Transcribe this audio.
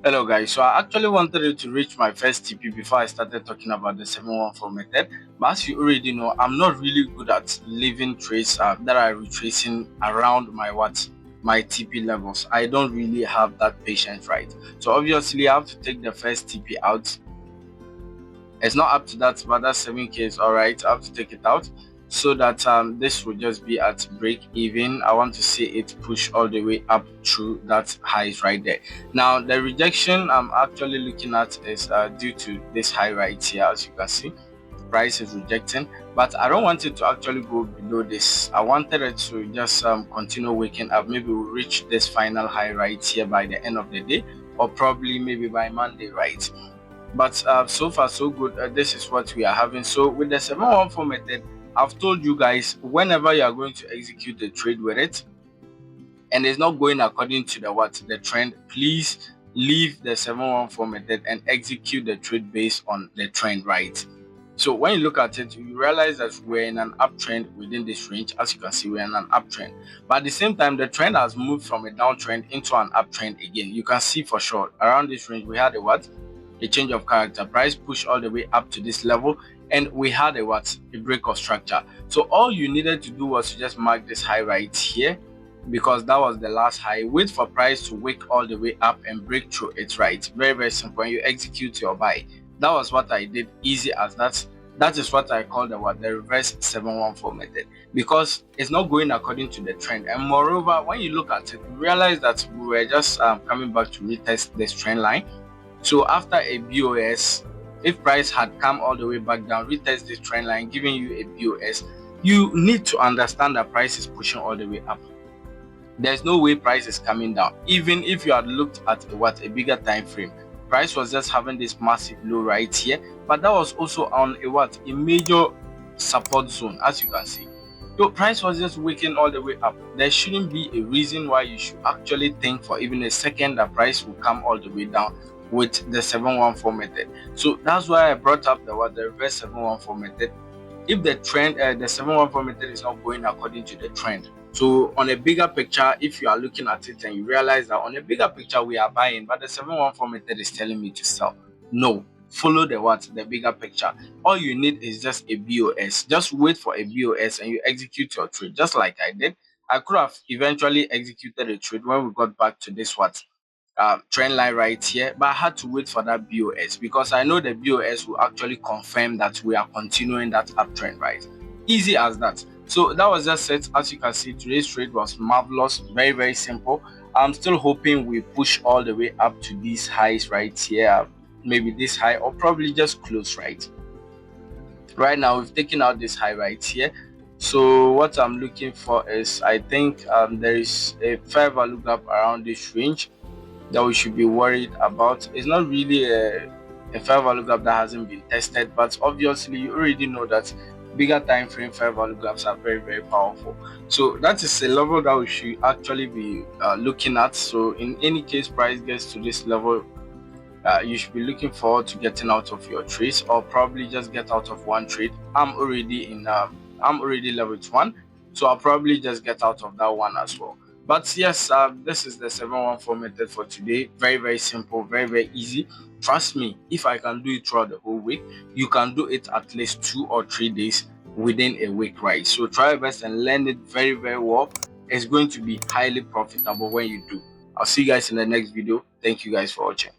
Hello guys, so I actually wanted to reach my first TP before I started talking about the 714 method, but as you already know, I'm not really good at leaving trades that are retracing around my TP levels. I don't really have that patience, right? So obviously I have to take the first TP out. It's not up to that, but that 7k is all right. I have to take it out so that this will just be at break even. I want to see it push all the way up through that highs right there. Now the rejection I'm actually looking at is due to this high right here. As you can see, price is rejecting, but I don't want it to actually go below this. I wanted it to just continue waking up. Maybe we'll reach this final high right here by the end of the day, or probably maybe by Monday, right? But so far so good. This is what we are having. So with the 714 method, I've told you guys, whenever you are going to execute a trade with it and it's not going according to the trend, please leave the 714 method and execute the trade based on the trend, right? So when you look at it, you realize that we're in an uptrend within this range. As you can see, we're in an uptrend, but at the same time the trend has moved from a downtrend into an uptrend again. You can see for sure around this range we had a change of character. Price pushed all the way up to this level and we had a break of structure. So all you needed to do was to just mark this high right here, because that was the last high. Wait for price to wake all the way up and break through it, right? Very simple. And you execute your buy. That was what I did. Easy as that. That is what I call the reverse 714 method, because it's not going according to the trend. And moreover, when you look at it, you realize that we were just coming back to retest this trend line. So after a BOS, if price had come all the way back down, retest this trend line, giving you a BOS, you need to understand that price is pushing all the way up. There's no way price is coming down. Even if you had looked at a bigger time frame, price was just having this massive low right here, but that was also on a major support zone, as you can see. So price was just waking all the way up. There shouldn't be a reason why you should actually think for even a second that price will come all the way down with the 714 method. So that's why I brought up the reverse 714 method. If the trend, the 714 method is not going according to the trend. So on a bigger picture, if you are looking at it and you realize that on a bigger picture we are buying, but the 714 method is telling me to sell. No, follow the bigger picture. All you need is just a BOS. Just wait for a BOS and you execute your trade, just like I did. I could have eventually executed a trade when we got back to this trend line right here, but I had to wait for that BOS because I know the BOS will actually confirm that we are continuing that uptrend, right? Easy as that. So that was just it. As you can see, today's trade was marvelous. Very simple. I'm still hoping we push all the way up to these highs right here, maybe this high, or probably just close right now. We've taken out this high right here. So what I'm looking for is, I think there is a fair value gap around this range that we should be worried about. It's not really a fair value gap that hasn't been tested, but obviously you already know that bigger time frame fair value gaps are very powerful. So that is a level that we should actually be looking at. So in any case price gets to this level, you should be looking forward to getting out of your trades, or probably just get out of one trade. I'm already level 1, so I'll probably just get out of that one as well. But yes, this is the 714 method for today. Very simple, very easy. Trust me, if I can do it throughout the whole week, you can do it at least 2 or 3 days within a week, right? So try your best and learn it very well. It's going to be highly profitable when you do. I'll see you guys in the next video. Thank you guys for watching.